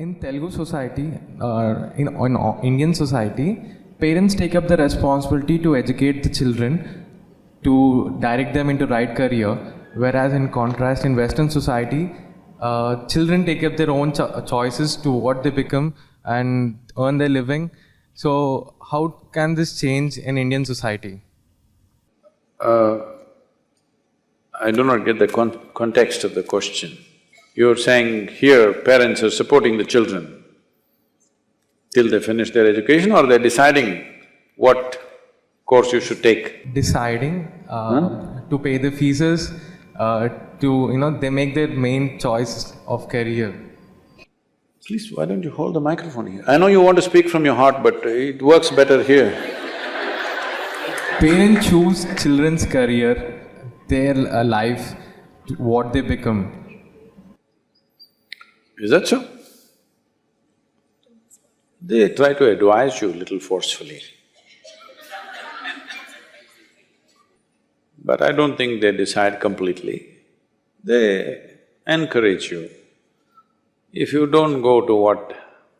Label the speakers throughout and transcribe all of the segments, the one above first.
Speaker 1: In Telugu society, in Indian society, parents take up the responsibility to educate the children, to direct them into right career, whereas in contrast in Western society, children take up their own choices to what they become and earn their living. So how can this change in Indian society?
Speaker 2: I do not get the context of the question. You're saying here parents are supporting the children till they finish their education, or they're deciding what course you should take?
Speaker 1: Deciding to pay the fees, they make their main choice of career.
Speaker 2: Please, why don't you hold the microphone here? I know you want to speak from your heart, but it works better here.
Speaker 1: Parents choose children's career, their life, what they become.
Speaker 2: Is that so? They try to advise you a little forcefully. But I don't think they decide completely. They encourage you. If you don't go to what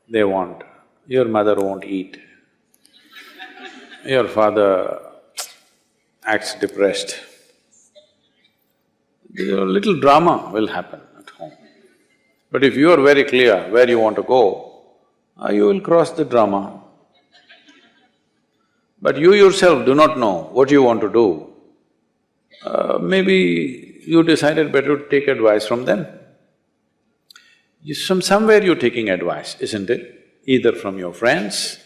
Speaker 2: they want, your mother won't eat. Your father acts depressed. A little drama will happen at home. But if you are very clear where you want to go, you will cross the drama. But you yourself do not know what you want to do. Maybe you decided better to take advice from them. From somewhere you're taking advice, isn't it? Either from your friends,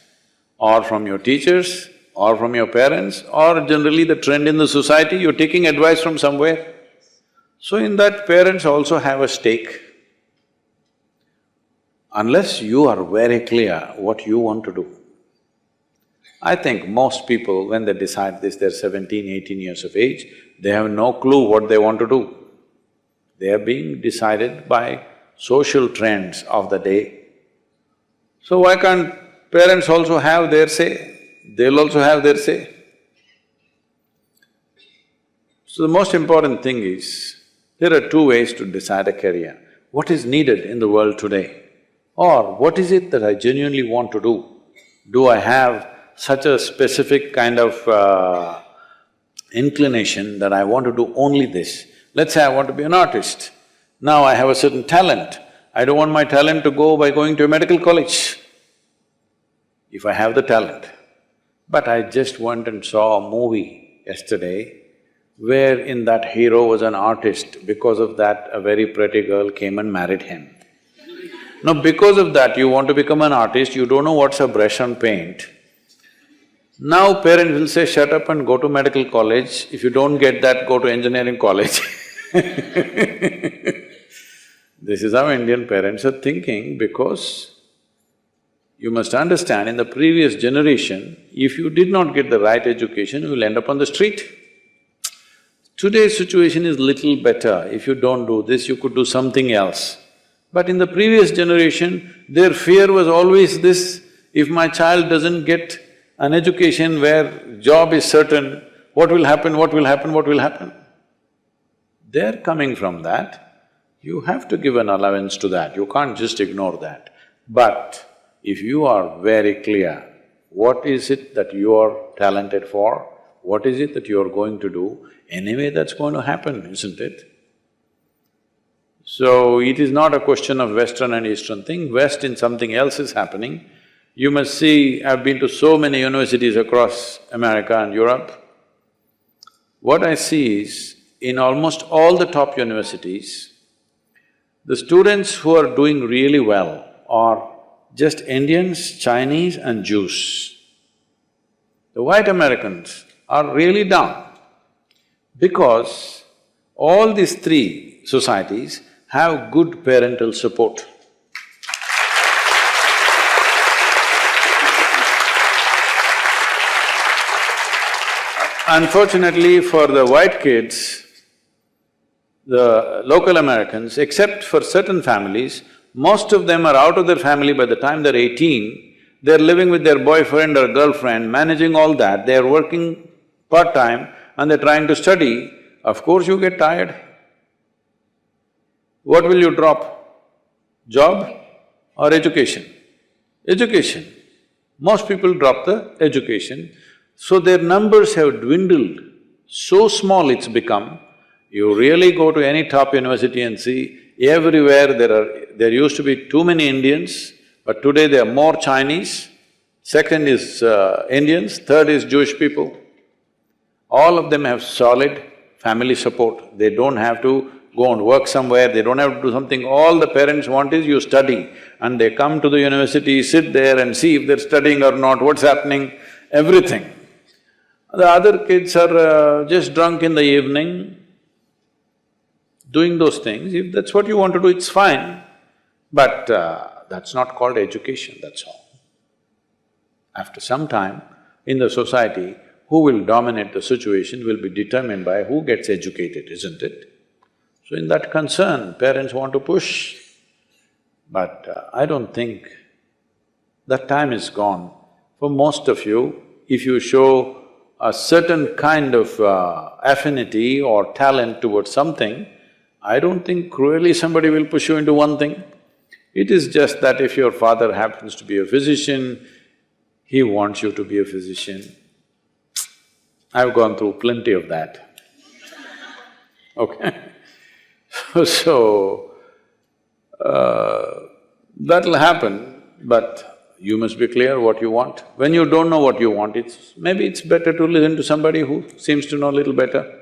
Speaker 2: or from your teachers, or from your parents, or generally the trend in the society, you're taking advice from somewhere. So in that, parents also have a stake. Unless you are very clear what you want to do. I think most people, when they decide this, they're 17, 18 years of age, they have no clue what they want to do. They are being decided by social trends of the day. So why can't parents also have their say? They'll also have their say. So the most important thing is, there are two ways to decide a career. What is needed in the world today? Or what is it that I genuinely want to do? Do I have such a specific kind of inclination that I want to do only this? Let's say I want to be an artist. Now I have a certain talent. I don't want my talent to go by going to a medical college, if I have the talent. But I just went and saw a movie yesterday where in that hero was an artist. Because of that, a very pretty girl came and married him. Now, because of that, you want to become an artist, you don't know what's a brush and paint. Now parents will say, shut up and go to medical college. If you don't get that, go to engineering college. This is how Indian parents are thinking, because you must understand, in the previous generation, if you did not get the right education, you will end up on the street. Today's situation is little better. If you don't do this, you could do something else. But in the previous generation, their fear was always this: if my child doesn't get an education where job is certain, what will happen, what will happen, what will happen? They're coming from that. You have to give an allowance to that, you can't just ignore that. But if you are very clear, what is it that you are talented for, what is it that you are going to do, anyway that's going to happen, isn't it? So, it is not a question of Western and Eastern thing, West in something else is happening. You must see, I've been to so many universities across America and Europe. What I see is, in almost all the top universities, the students who are doing really well are just Indians, Chinese and Jews. The white Americans are really down, because all these three societies have good parental support. Unfortunately for the white kids, the local Americans, except for certain families, most of them are out of their family by the time they're 18, they're living with their boyfriend or girlfriend, managing all that, they're working part-time and they're trying to study. Of course you get tired. What will you drop? Job? or education? Education. Most people drop the education, so their numbers have dwindled. So small it's become. You really go to any top university and see, everywhere there used to be too many Indians, but today there are more Chinese. Second is Indians, third is Jewish people. All of them have solid family support. They don't have to go and work somewhere, they don't have to do something. All the parents want is you study, and they come to the university, sit there and see if they're studying or not, what's happening, everything. The other kids are just drunk in the evening, doing those things. If that's what you want to do, it's fine. But that's not called education, that's all. After some time, in the society, who will dominate the situation will be determined by who gets educated, isn't it? So in that concern, parents want to push, but I don't think that time is gone. For most of you, if you show a certain kind of affinity or talent towards something, I don't think cruelly somebody will push you into one thing. It is just that if your father happens to be a physician, he wants you to be a physician. I've gone through plenty of that, okay? So, that'll happen, but you must be clear what you want. When you don't know what you want, maybe it's better to listen to somebody who seems to know a little better